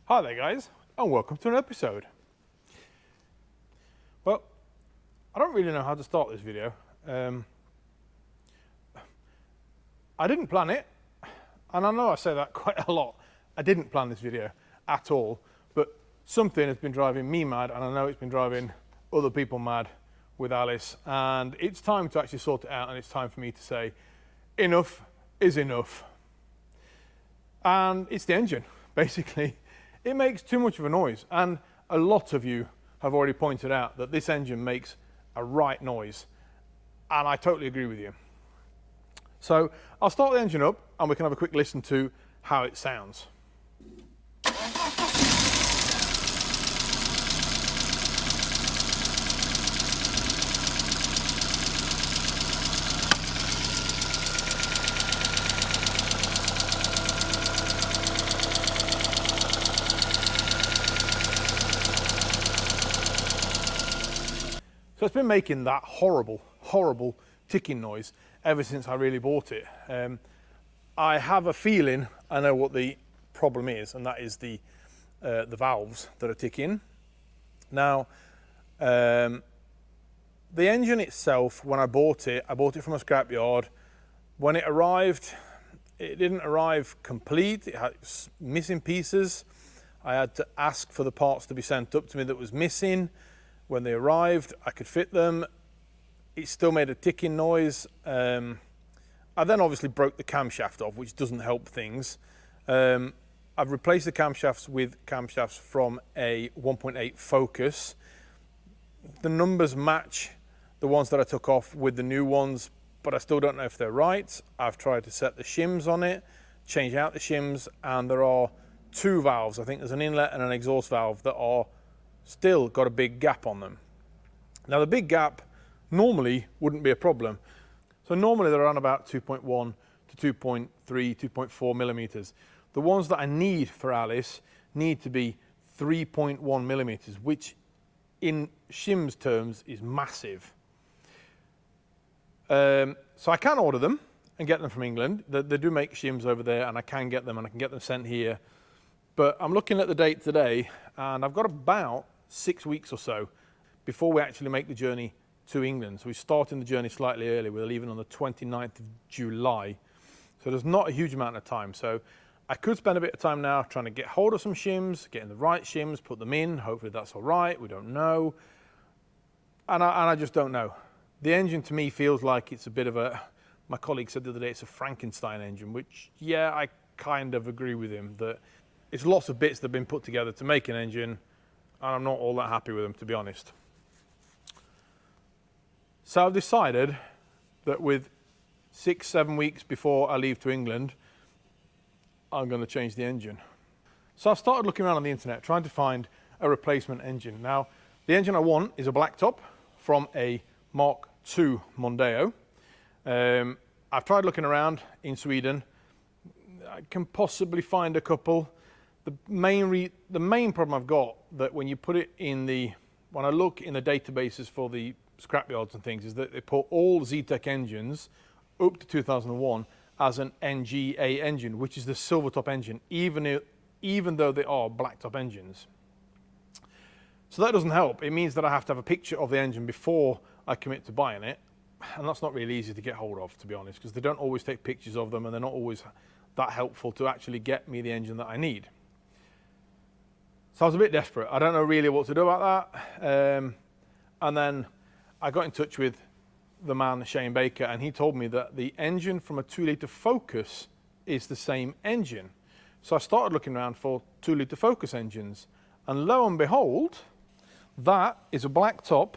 Hi there guys, and welcome to an episode. Well, I don't really know how to start this video. I didn't plan it, and I know I say that quite a lot. I didn't plan this video at all, but something has been driving me mad, and I know it's been driving other people mad with Alice, and it's time to actually sort it out, and it's time for me to say enough is enough. And it's the engine, basically. It makes too much of a noise, and a lot of you have already pointed out that this engine makes a right noise, and I totally agree with you. So I'll start the engine up and we can have a quick listen to how it sounds. So it's been making that horrible, horrible ticking noise ever since I really bought it. I have a feeling I know what the problem is, and that is the valves that are ticking. Now, the engine itself, when I bought it from a scrapyard. When it arrived, it didn't arrive complete. It had missing pieces. I had to ask for the parts to be sent up to me that was missing. When they arrived, I could fit them. It still made a ticking noise. I then obviously broke the camshaft off, which doesn't help things. I've replaced the camshafts with camshafts from a 1.8 Focus. The numbers match the ones that I took off with the new ones, but I still don't know if they're right. I've tried to set the shims on it, change out the shims, and there are two valves. I think there's an inlet and an exhaust valve that are still got a big gap on them. Now the big gap normally wouldn't be a problem. So normally they're around about 2.1 to 2.3, 2.4 millimeters. The ones that I need for Alice need to be 3.1 millimeters, which in shims terms is massive. So I can order them and get them from England. They do make shims over there, and I can get them, and I can get them sent here. But I'm looking at the date today, and I've got about 6 weeks or so before we actually make the journey to England. So we're starting the journey slightly early. We're leaving on the 29th of July. So there's not a huge amount of time. So I could spend a bit of time now trying to get hold of some shims, getting the right shims, put them in. Hopefully that's all right. We don't know. And I just don't know. The engine to me feels like it's a bit of a, my colleague said the other day, it's a Frankenstein engine, which, yeah, I kind of agree with him that it's lots of bits that have been put together to make an engine, and I'm not all that happy with them, to be honest. So I've decided that with 6-7 weeks before I leave to England, I'm going to change the engine. So I've started looking around on the internet, trying to find a replacement engine. Now, the engine I want is a blacktop from a Mark II Mondeo. I've tried looking around in Sweden. I can possibly find a couple. The main problem I've got, that when you put it in when I look in the databases for the scrapyards and things, is that they put all zetec engines up to 2001 as an NGA engine, which is the silver top engine, even though they are blacktop engines. So that doesn't help. It means that I have to have a picture of the engine before I commit to buying it, and that's not really easy to get hold of, to be honest, because they don't always take pictures of them, and they're not always that helpful to actually get me the engine that I need. So I was a bit desperate. I don't know really what to do about that. And then I got in touch with the man, Shane Baker, and he told me that the engine from a 2-litre Focus is the same engine. So I started looking around for 2-litre Focus engines, and lo and behold, that is a blacktop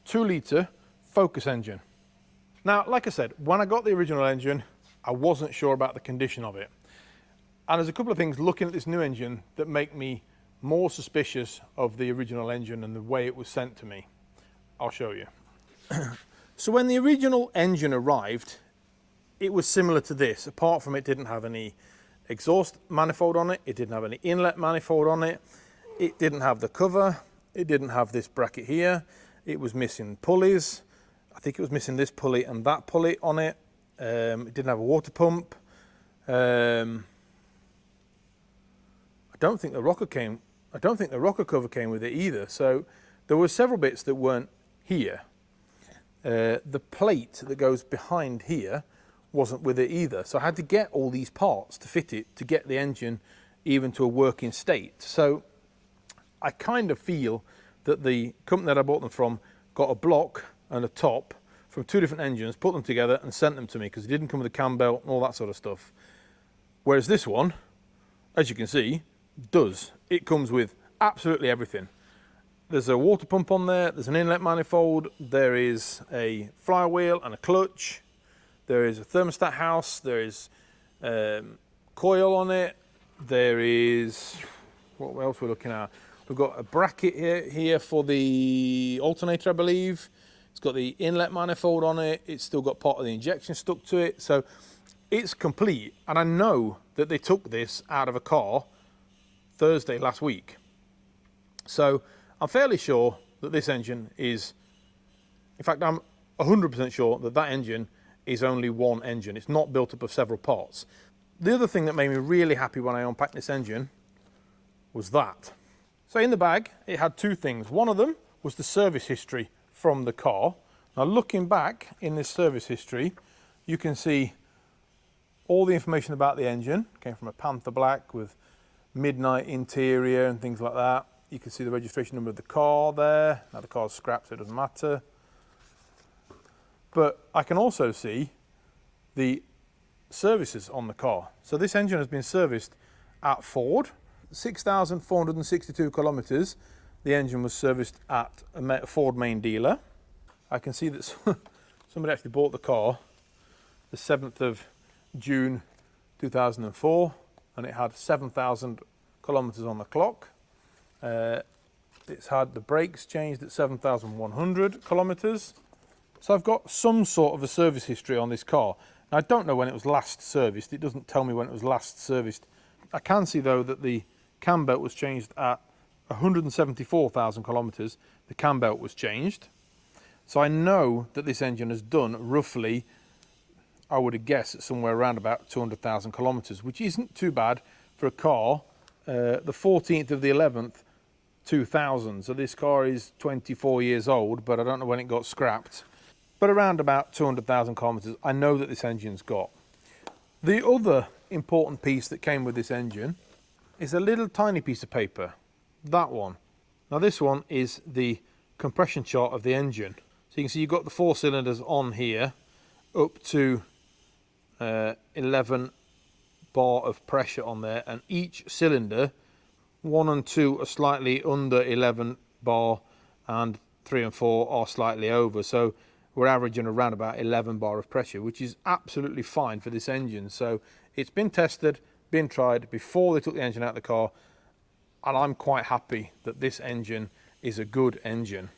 2-litre Focus engine. Now, like I said, when I got the original engine, I wasn't sure about the condition of it. And there's a couple of things looking at this new engine that make me more suspicious of the original engine and the way it was sent to me. I'll show you. So when the original engine arrived, it was similar to this, apart from it didn't have any exhaust manifold on it, it didn't have any inlet manifold on it, it didn't have the cover, it didn't have this bracket here, it was missing pulleys, I think it was missing this pulley and that pulley on it, it didn't have a water pump, I don't think the rocker cover came with it either. So there were several bits that weren't here. The plate that goes behind here wasn't with it either. So I had to get all these parts to fit it to get the engine even to a working state. So I kind of feel that the company that I bought them from got a block and a top from two different engines, put them together and sent them to me because it didn't come with a cam belt and all that sort of stuff. Whereas this one, as you can see, does. It comes with absolutely everything. There's a water pump on there, there's an inlet manifold, there is a flywheel and a clutch, there is a thermostat house, there is coil on it, there is, what else we're looking at? We've got a bracket here for the alternator, I believe. It's got the inlet manifold on it, it's still got part of the injection stuck to it, so it's complete. And I know that they took this out of a car Thursday last week. So I'm fairly sure that this engine is, in fact, I'm 100% sure that that engine is only one engine. It's not built up of several parts. The other thing that made me really happy when I unpacked this engine was that. So in the bag, it had two things. One of them was the service history from the car. Now looking back in this service history, you can see all the information about the engine. It came from a Panther Black with midnight interior and things like that. You can see the registration number of the car there. Now the car's scrapped, so it doesn't matter. But I can also see the services on the car. So this engine has been serviced at Ford, 6,462 kilometers. The engine was serviced at a Ford main dealer. I can see that somebody actually bought the car the 7th of June 2004, and it had 7,000 kilometers on the clock. It's had the brakes changed at 7,100 kilometers. So I've got some sort of a service history on this car. Now, I don't know when it was last serviced. It doesn't tell me when it was last serviced. I can see though that the cam belt was changed at 174,000 kilometers. The cam belt was changed. So I know that this engine has done roughly, I would guess, somewhere around about 200,000 kilometers, which isn't too bad for a car. The 14th of the 11th, 2000. So this car is 24 years old, but I don't know when it got scrapped. But around about 200,000 kilometers, I know that this engine's got. The other important piece that came with this engine is a little tiny piece of paper. That one. Now this one is the compression chart of the engine. So you can see you've got the 4 cylinders on here up to 11 bar of pressure on there, and each cylinder, 1 and 2 are slightly under 11 bar and 3 and 4 are slightly over. So we're averaging around about 11 bar of pressure, which is absolutely fine for this engine. So it's been tested, been tried before they took the engine out of the car, and I'm quite happy that this engine is a good engine.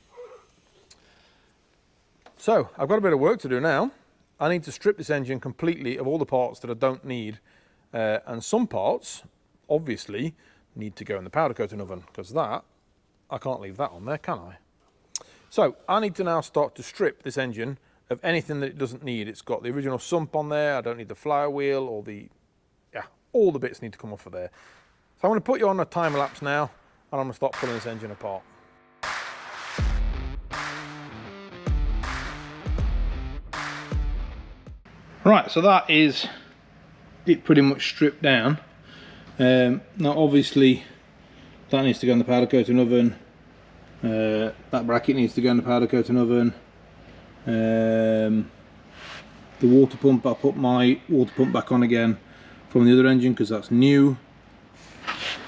So I've got a bit of work to do now. I need to strip this engine completely of all the parts that I don't need, and some parts obviously need to go in the powder coating oven, because that, I can't leave that on there, can I? So I need to now start to strip this engine of anything that it doesn't need. It's got the original sump on there. I don't need the flywheel or all the bits need to come off of there. So I'm going to put you on a time lapse now, and I'm going to start pulling this engine apart. Right, so that is it pretty much stripped down. Now obviously that needs to go in the powder coating oven. That bracket needs to go in the powder coating oven. The water pump, I put my water pump back on again from the other engine because that's new.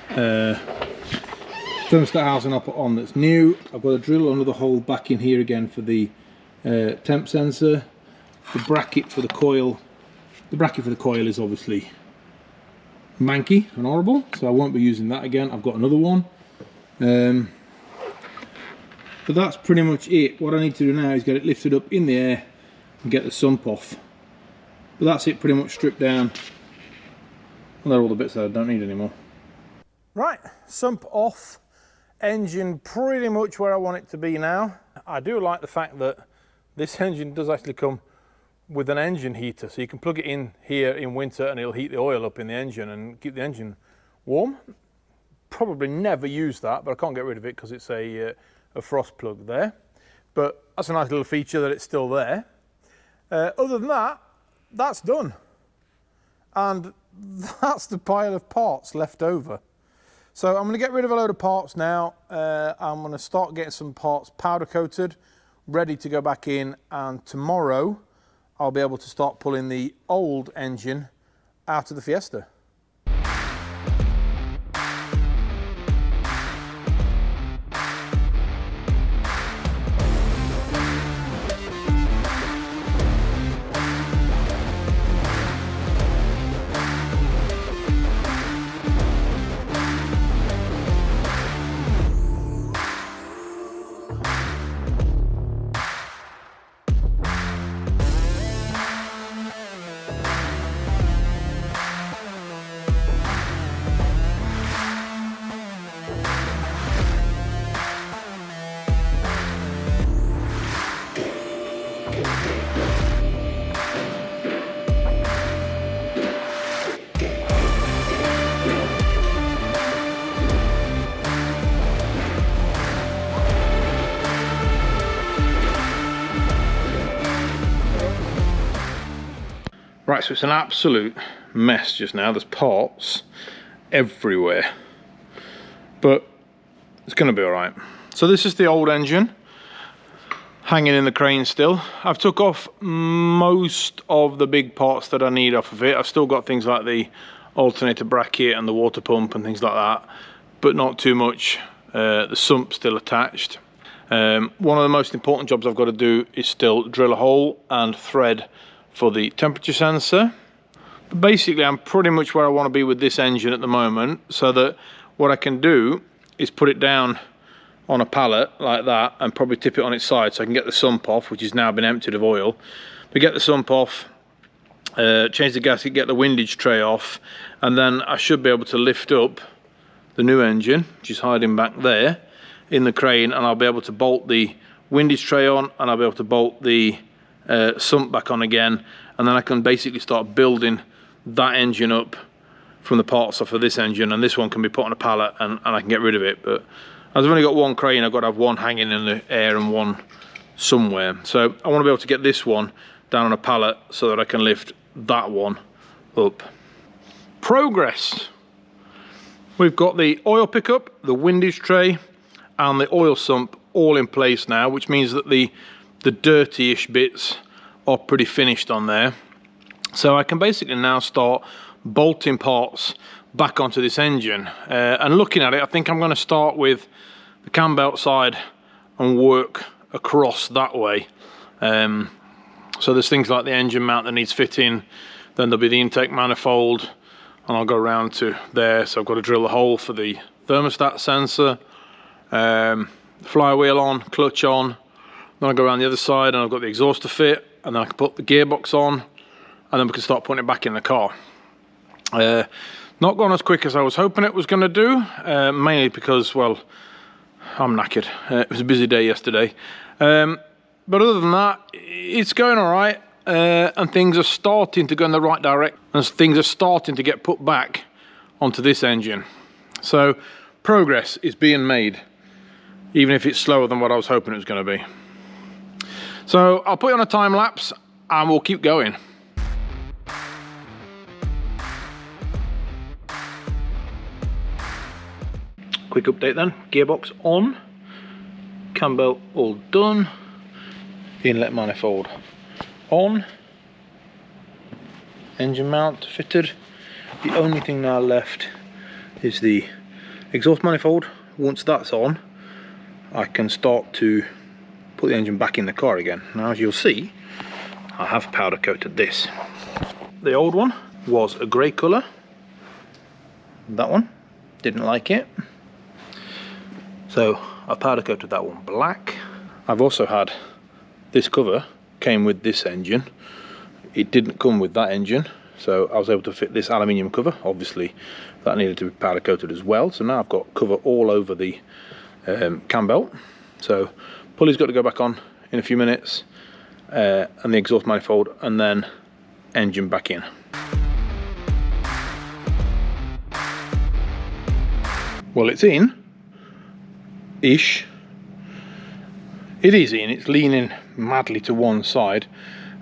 Thermostat housing I put on that's new. I've got to drill another hole back in here again for the temp sensor. The bracket for the coil is obviously manky and horrible, so I won't be using that again. I've got another one. But that's pretty much it. What I need to do now is get it lifted up in the air and get the sump off. But that's it, pretty much stripped down. And they're all the bits that I don't need anymore. Right, sump off. Engine pretty much where I want it to be now. I do like the fact that this engine does actually come with an engine heater, so you can plug it in here in winter and it'll heat the oil up in the engine and keep the engine warm. probably never use that, but I can't get rid of it because it's a frost plug there. But that's a nice little feature that it's still there. Other than that, that's done. And that's the pile of parts left over. So I'm going to get rid of a load of parts now. I'm going to start getting some parts powder coated, ready to go back in, and tomorrow I'll be able to start pulling the old engine out of the Fiesta. Right, so it's an absolute mess just now. There's parts everywhere, but it's going to be all right. So this is the old engine hanging in the crane still. I've took off most of the big parts that I need off of it. I've still got things like the alternator bracket and the water pump and things like that, but not too much. The sump's still attached. One of the most important jobs I've got to do is still drill a hole and thread for the temperature sensor. But basically I'm pretty much where I want to be with this engine at the moment, so that what I can do is put it down on a pallet like that and probably tip it on its side so I can get the sump off, which has now been emptied of oil. We get the sump off, change the gasket, get the windage tray off, and then I should be able to lift up the new engine, which is hiding back there in the crane, and I'll be able to bolt the windage tray on, and I'll be able to bolt the sump back on again, and then I can basically start building that engine up from the parts off of this engine, and this one can be put on a pallet and I can get rid of it. But as I've only got one crane, I've got to have one hanging in the air and one somewhere. So I want to be able to get this one down on a pallet so that I can lift that one up. Progress. We've got the oil pickup, the windage tray and the oil sump all in place now, which means that the dirty-ish bits are pretty finished on there. So I can basically now start bolting parts back onto this engine. And looking at it, I think I'm going to start with the cam belt side and work across that way. So there's things like the engine mount that needs fitting, then there'll be the intake manifold, and I'll go around to there. So I've got to drill a hole for the thermostat sensor, flywheel on, clutch on. Then I go around the other side and I've got the exhaust to fit, and then I can put the gearbox on, and then we can start putting it back in the car. Not gone as quick as I was hoping it was going to do, mainly because, well, I'm knackered. It was a busy day yesterday. But other than that, it's going all right, and things are starting to go in the right direction, and things are starting to get put back onto this engine. So progress is being made, even if it's slower than what I was hoping it was going to be. So I'll put it on a time lapse and we'll keep going. Quick update then, gearbox on, cam belt all done, inlet manifold on, engine mount fitted. The only thing now left is the exhaust manifold. Once that's on, I can start to put the engine back in the car again. Now, as you'll see, I have powder coated this. The old one was a grey colour. That one, didn't like it. So I powder coated that one black. I've also had this cover, came with this engine. It didn't come with that engine, so I was able to fit this aluminium cover. Obviously that needed to be powder coated as well. So now I've got cover all over the cam belt. So pulley's got to go back on in a few minutes, and the exhaust manifold, and then engine back in. Well, it's in-ish. It is in, it's leaning madly to one side,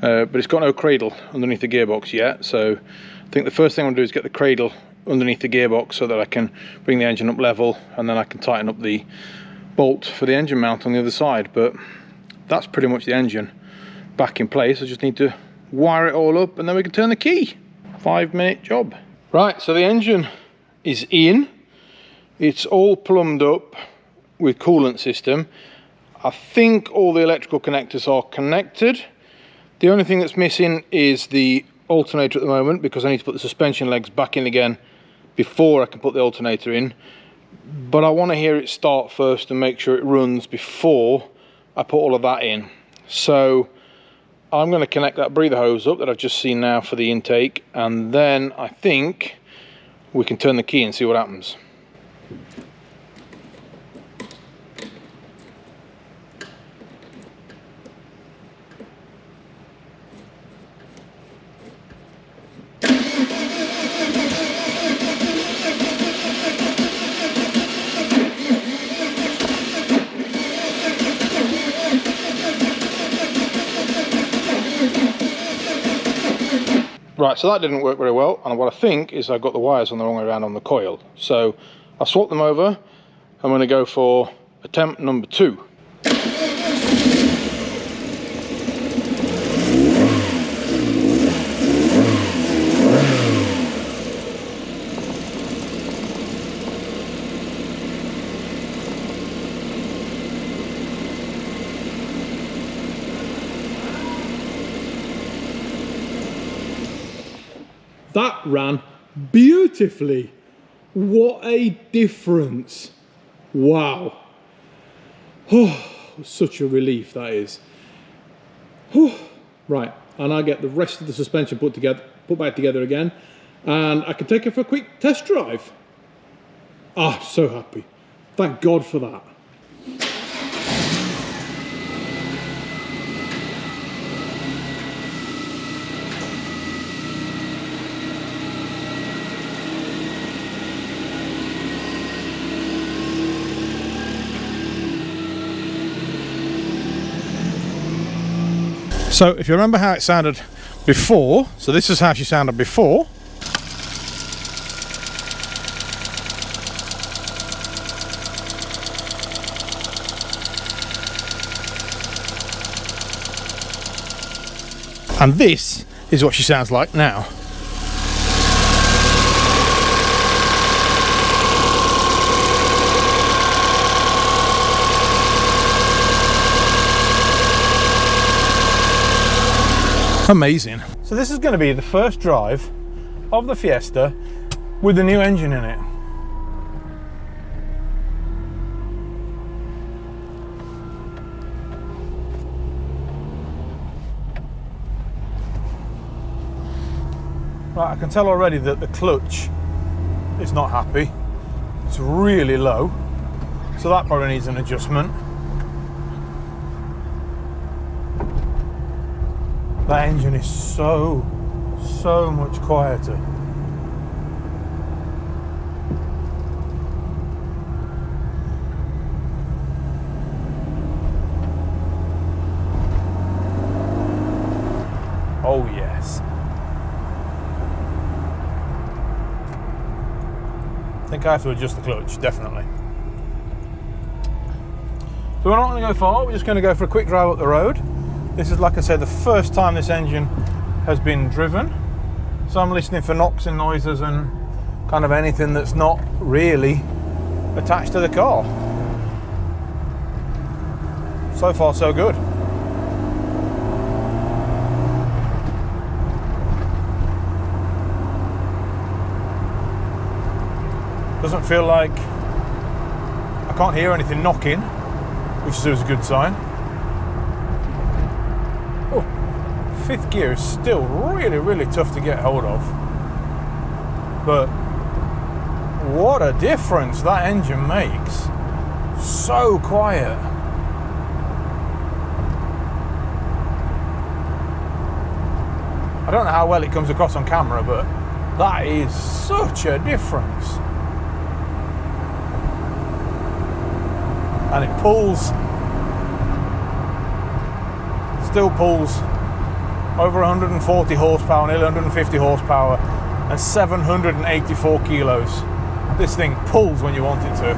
but it's got no cradle underneath the gearbox yet, so I think the first thing I'm going to do is get the cradle underneath the gearbox so that I can bring the engine up level, and then I can tighten up the bolt for the engine mount on the other side. But that's pretty much the engine back in place. I just need to wire it all up and then we can turn the key. 5-minute job. Right, so the engine is in. It's all plumbed up with coolant system. I think all the electrical connectors are connected. The only thing that's missing is the alternator at the moment, because I need to put the suspension legs back in again before I can put the alternator in. But I want to hear it start first and make sure it runs before I put all of that in. So I'm going to connect that breather hose up that I've just seen now for the intake, and then I think we can turn the key and see what happens. Right, so that didn't work very well, and what I think is I got the wires on the wrong way around on the coil. So I'll swap them over. I'm going to go for attempt number 2. That ran beautifully. What a difference. Wow. Oh, such a relief that is. Oh, right, and I get the rest of the suspension put back together again, and I can take it for a quick test drive. Ah, so happy. Thank God for that. So if you remember how it sounded before, so this is how she sounded before. And this is what she sounds like now. Amazing. So this is going to be the first drive of the Fiesta with the new engine in it. Right, I can tell already that the clutch is not happy. It's really low, so that probably needs an adjustment. That engine is so much quieter. Oh yes. I think I have to adjust the clutch, definitely. So we're not going to go far, we're just going to go for a quick drive up the road. This is, like I said, the first time this engine has been driven. So I'm listening for knocks and noises and kind of anything that's not really attached to the car. So far, so good. Doesn't feel like I can't hear anything knocking, which is always a good sign. Oh, fifth gear is still really tough to get hold of. But what a difference that engine makes. So quiet. I don't know how well it comes across on camera, but that is such a difference. and it pulls, still pulls over 140 horsepower, nearly 150 horsepower, and 784 kilos. This thing pulls when you want it to.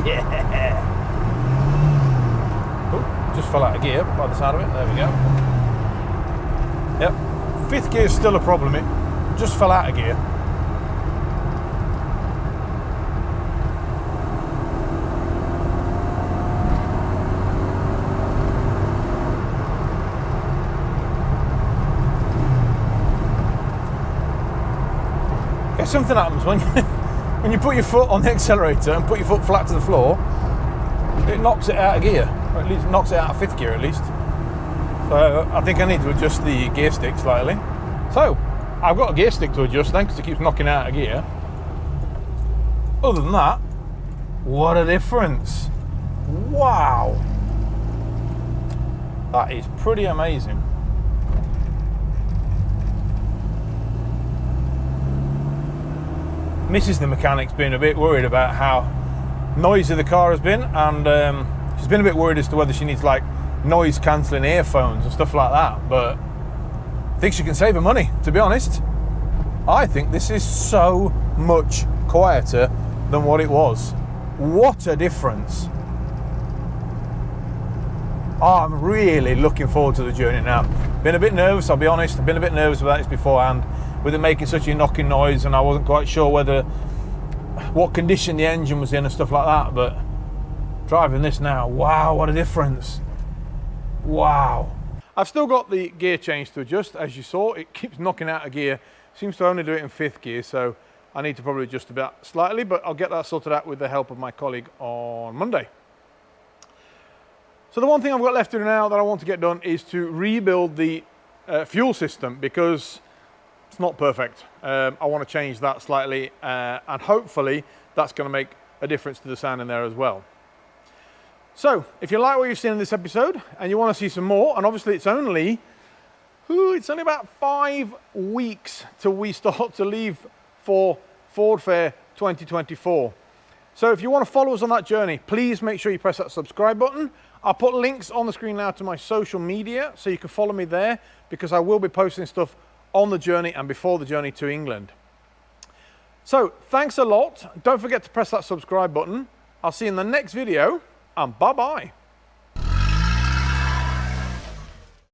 Yeah! Oh, just fell out of gear by the side of it. There we go. Yep. Fifth gear is still a problem. It just fell out of gear. Something happens when you put your foot on the accelerator and put your foot flat to the floor, it knocks it out of gear, or at least knocks it out of fifth gear at least. So I think I need to adjust the gear stick slightly. So I've got a gear stick to adjust then, because it keeps knocking out of gear. Other than that, what a difference. Wow, that is pretty amazing. Mrs. the mechanic's been a bit worried about how noisy the car has been, and she's been a bit worried as to whether she needs like noise cancelling earphones and stuff like that, but I think she can save her money, to be honest. I think this is so much quieter than what it was. What a difference. I'm really looking forward to the journey now. Been a bit nervous, I'll be honest. I've been a bit nervous about this beforehand, with it making such a knocking noise, and I wasn't quite sure what condition the engine was in and stuff like that, but driving this now, wow, what a difference. Wow. I've still got the gear change to adjust. As you saw, it keeps knocking out of gear. Seems to only do it in fifth gear, so I need to probably adjust that slightly, but I'll get that sorted out with the help of my colleague on Monday. So the one thing I've got left to do now that I want to get done is to rebuild the fuel system, because it's not perfect. I want to change that slightly, and hopefully that's going to make a difference to the sound in there as well. So if you like what you've seen in this episode and you want to see some more, and obviously it's only about 5 weeks till we start to leave for Ford Fair 2024. So if you want to follow us on that journey, please make sure you press that subscribe button. I'll put links on the screen now to my social media so you can follow me there, because I will be posting stuff on the journey and before the journey to England. So thanks a lot. Don't forget to press that subscribe button. I'll see you in the next video, and bye-bye.